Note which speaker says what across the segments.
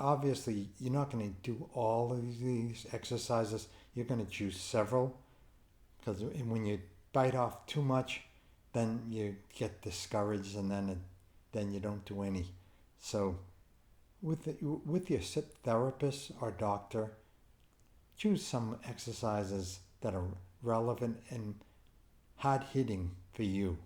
Speaker 1: obviously, you're not going to do all of these exercises. You're going to choose several because when you bite off too much, then you get discouraged and then you don't do any. So with your therapist or doctor, choose some exercises that are relevant and hard hitting for you.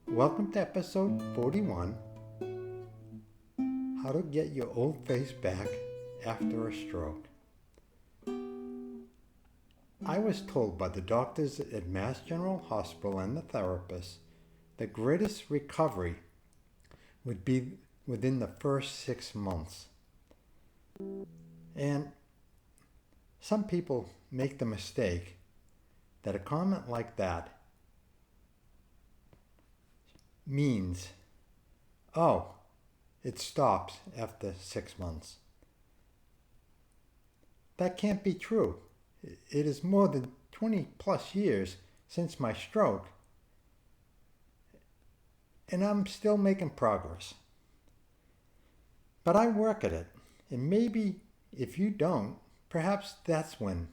Speaker 1: Welcome to episode 41, How to Get Your Old Face Back After a Stroke. I was told by the doctors at Mass General Hospital and the therapist the greatest recovery would be within the first 6 months. And some people make the mistake that a comment like that means, oh, it stops after 6 months. That can't be true. It is more than 20 plus years since my stroke, and I'm still making progress. But I work at it, and maybe if you don't, perhaps that's when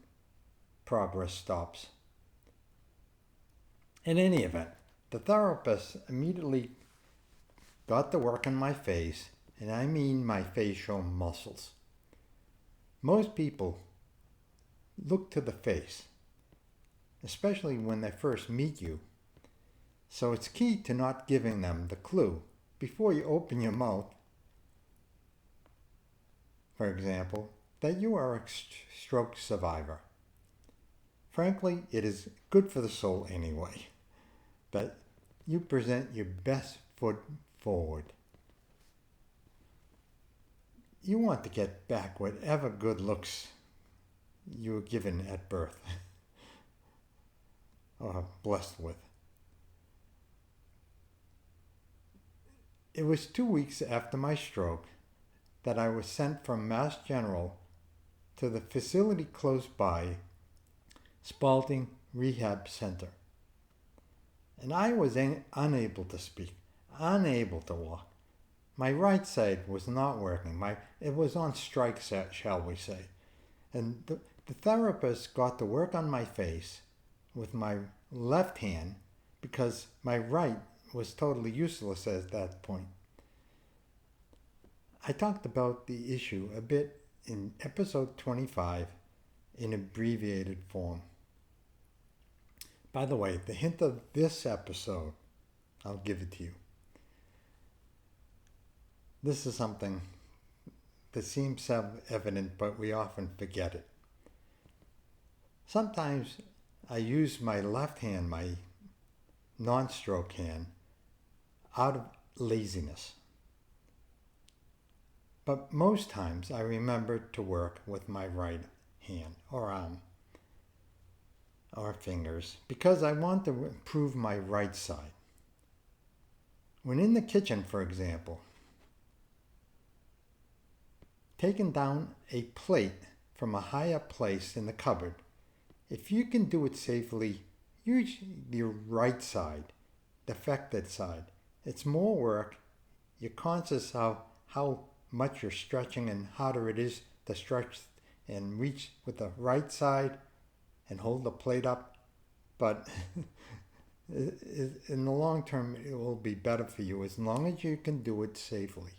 Speaker 1: progress stops. In any event, the therapist immediately got to work on my face, and I mean my facial muscles. Most people look to the face, especially when they first meet you. So it's key to not giving them the clue before you open your mouth, for example, that you are a stroke survivor. Frankly, it is good for the soul anyway, that you present your best foot forward. You want to get back whatever good looks you were given at birth or blessed with. It was 2 weeks after my stroke that I was sent from Mass General to the facility close by, Spalding Rehab Center. And I was unable to speak, unable to walk. My right side was not working. It was on strike, shall we say. And the therapist got to work on my face with my left hand because my right was totally useless at that point. I talked about the issue a bit in episode 25 in abbreviated form. By the way, the hint of this episode, I'll give it to you. This is something that seems self-evident, but we often forget it. Sometimes I use my left hand, my non-stroke hand, out of laziness. But most times I remember to work with my right hand or arm or fingers because I want to improve my right side. When in the kitchen, for example, taking down a plate from a higher place in the cupboard, if you can do it safely, use your right side, the affected side. It's more work. You're conscious how much you're stretching and harder it is to stretch and reach with the right side and hold the plate up. But in the long term, it will be better for you as long as you can do it safely.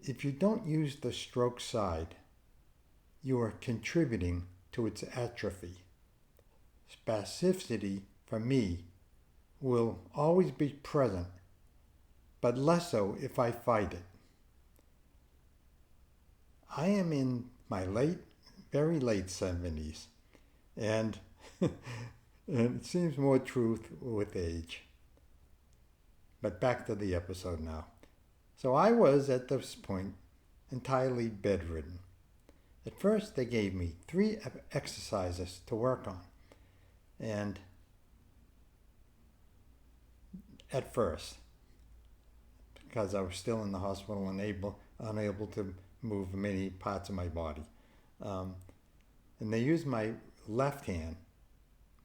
Speaker 1: If you don't use the stroke side, you are contributing to its atrophy. Spasticity, for me, will always be present, but less so if I fight it. I am in my very late 70s, and it seems more truth with age. But back to the episode now. So I was, at this point, entirely bedridden. At first, they gave me 3 exercises to work on. And at first, because I was still in the hospital and unable to move many parts of my body. And they used my left hand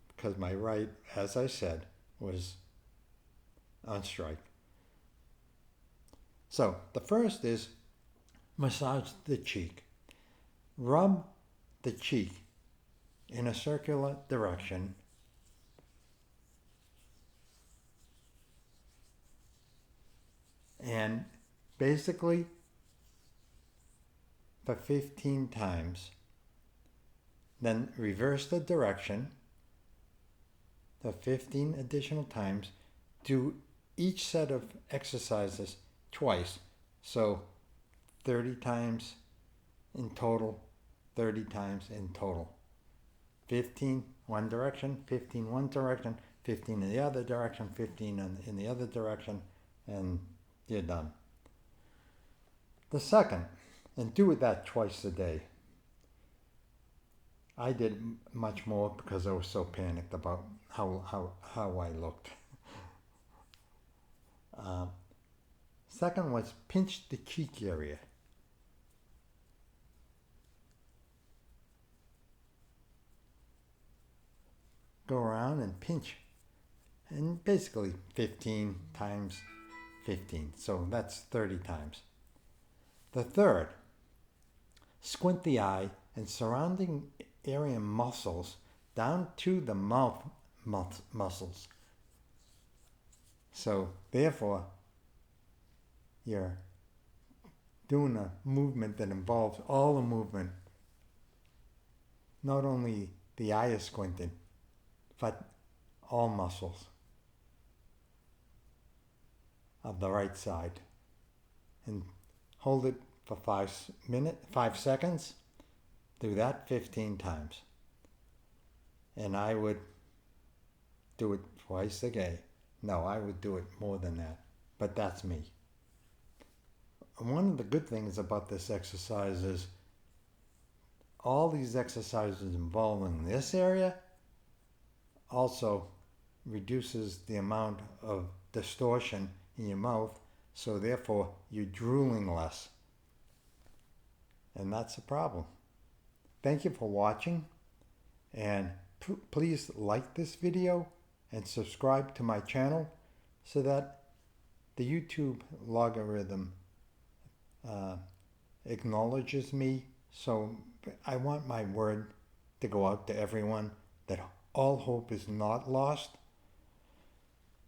Speaker 1: because my right, as I said, was on strike. So the first is massage the cheek. Rub the cheek in a circular direction and basically for 15 times. Then reverse the direction the 15 additional times. Do each set of exercises twice. So 30 times in total, 30 times in total. 15 one direction, 15 one direction, 15 in the other direction, 15 in the other direction, and you're done. The second, and do that twice a day. I did much more because I was so panicked about how I looked. Second was pinch the cheek area. Go around and pinch. And basically 15 times 15. So that's 30 times. The third, squint the eye and surrounding area muscles down to the mouth muscles. So therefore, you're doing a movement that involves all the movement. Not only the eye is squinted, but all muscles of the right side. And hold it for 5 seconds. Do that 15 times. And I would do it twice a day. No, I would do it more than that. But that's me. One of the good things about this exercise is all these exercises involving this area also reduces the amount of distortion in your mouth, so therefore you're drooling less. And that's a problem. Thank you for watching, and please like this video and subscribe to my channel so that the YouTube logarithm acknowledges me. So I want my word to go out to everyone that all hope is not lost.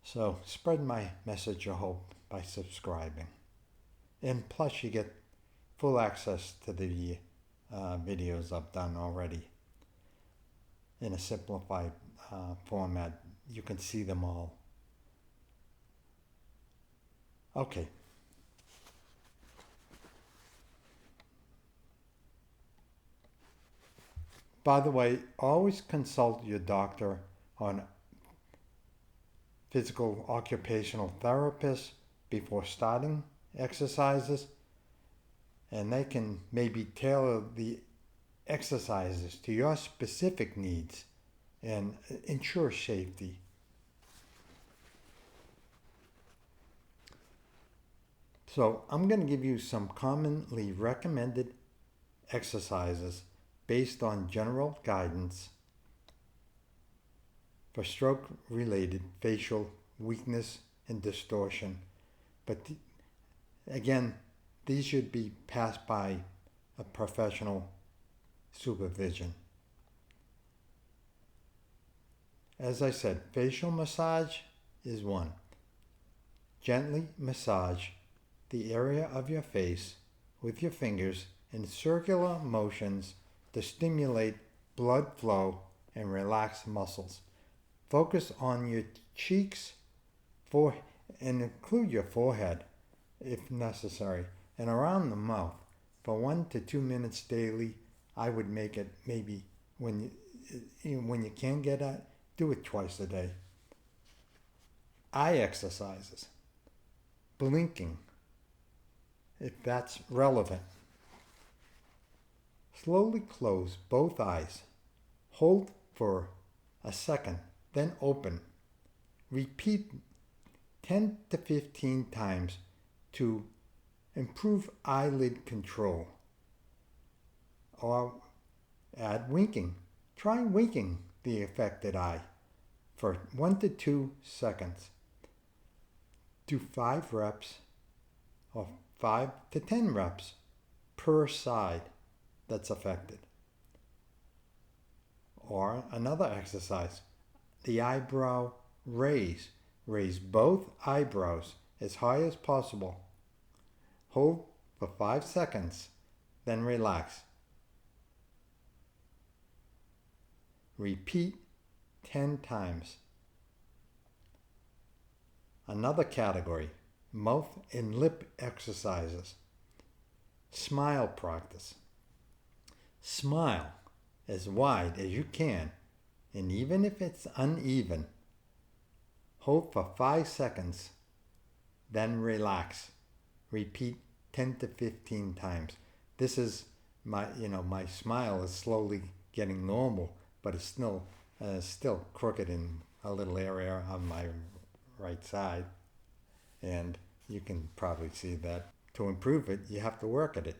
Speaker 1: So spread my message of hope by subscribing. And plus you get full access to the videos I've done already in a simplified format. You can see them all. Okay. By the way, always consult your doctor on physical occupational therapists before starting exercises, and they can maybe tailor the exercises to your specific needs and ensure safety. So I'm going to give you some commonly recommended exercises based on general guidance for stroke-related facial weakness and distortion. But again, these should be passed by a professional supervision. As I said, facial massage is one. Gently massage the area of your face with your fingers in circular motions to stimulate blood flow and relax muscles. Focus on your cheeks, and include your forehead if necessary, and around the mouth for 1 to 2 minutes daily. I would make it maybe when you can get it, do it twice a day. Eye exercises, blinking, if that's relevant. Slowly close both eyes. Hold for a second, then open. Repeat 10 to 15 times to improve eyelid control. Or add winking. Try winking the affected eye for 1 to 2 seconds. Do 5 reps or 5 to 10 reps per side that's affected. Or another exercise, the eyebrow raise. Raise both eyebrows as high as possible. Hold for 5 seconds, then relax. Repeat 10 times. Another category, mouth and lip exercises. Smile practice. Smile as wide as you can, and even if it's uneven, hold for 5 seconds, then relax. Repeat 10 to 15 times. This is my smile is slowly getting normal, but it's still crooked in a little area on my right side. And you can probably see that. To improve it, you have to work at it.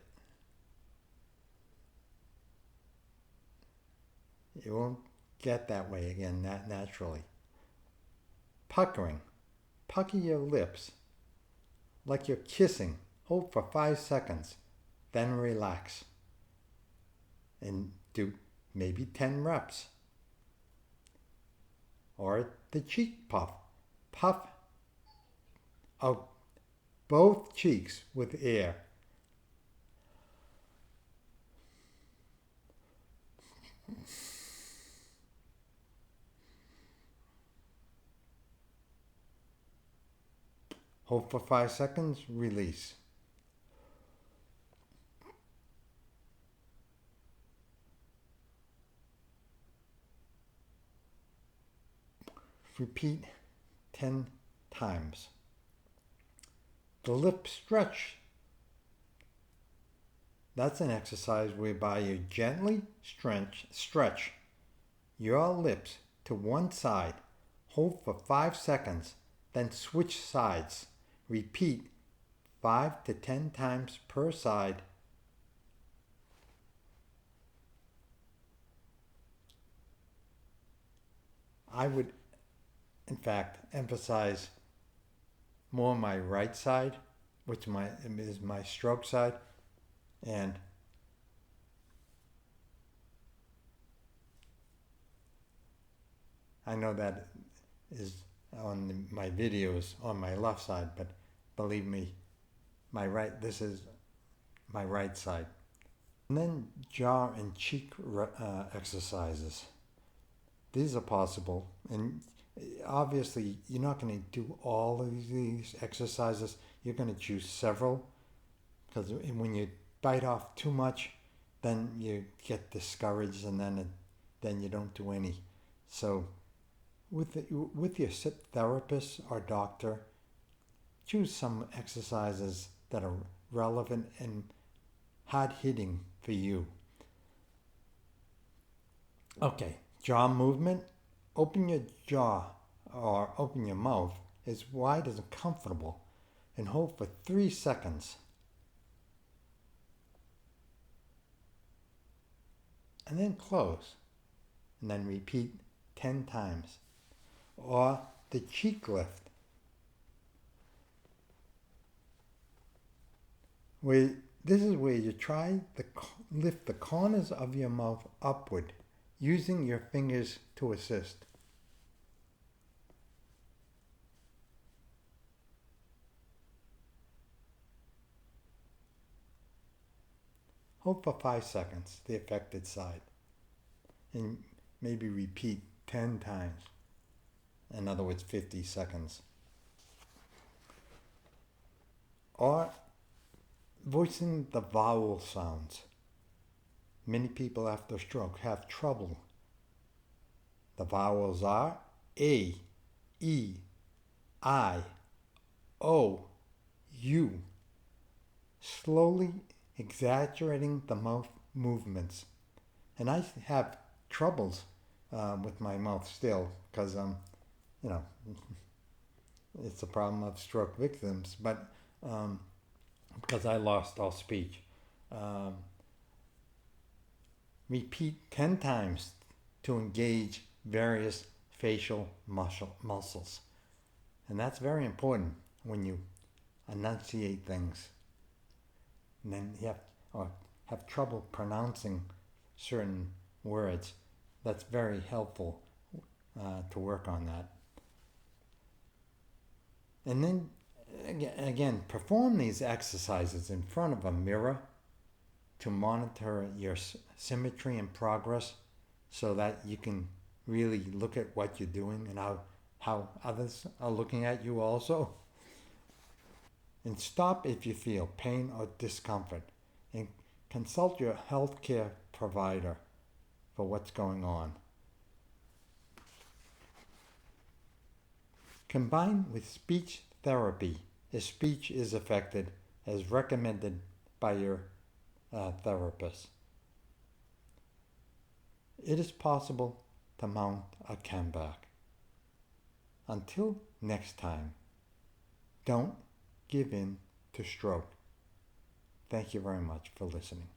Speaker 1: You won't get that way again naturally. Puckering. Pucker your lips like you're kissing. Hold for 5 seconds, then relax. And do maybe 10 reps. Or the cheek puff. Puff out both cheeks with air. Hold for 5 seconds, release. Repeat 10 times. The lip stretch. That's an exercise whereby you gently stretch your lips to one side. Hold for 5 seconds, then switch sides. Repeat 5 to 10 times per side. I would, in fact, emphasize more my right side, which is my stroke side, and I know that is on my videos on my left side, but believe me, this is my right side. And then jaw and cheek exercises. These are possible, and obviously you're not going to do all of these exercises. You're going to choose several, because when you bite off too much, then you get discouraged, and then you don't do any. So with your therapist or doctor, choose some exercises that are relevant and hard-hitting for you. Okay, jaw movement. Open your jaw or open your mouth as wide as comfortable and hold for 3 seconds. And then close. And then repeat 10 times. Or the cheek lift. This is where you try to lift the corners of your mouth upward, using your fingers to assist. Hold for 5 seconds, the affected side, and maybe repeat 10 times. In other words, 50 seconds. Or voicing the vowel sounds. Many people after stroke have trouble. The vowels are A, E, I, O, U. Slowly exaggerating the mouth movements. And I have troubles with my mouth still, because it's a problem of stroke victims. But because I lost all speech. Um, Repeat 10 times to engage various facial muscles. And that's very important when you enunciate things. And then you have trouble pronouncing certain words. That's very helpful to work on that. And then again, perform these exercises in front of a mirror to monitor your symmetry and progress so that you can really look at what you're doing and how others are looking at you also. And stop if you feel pain or discomfort and consult your healthcare provider for what's going on. Combined with speech therapy, if speech is affected as recommended by your therapist. It is possible to mount a comeback. Until next time, don't give in to stroke. Thank you very much for listening.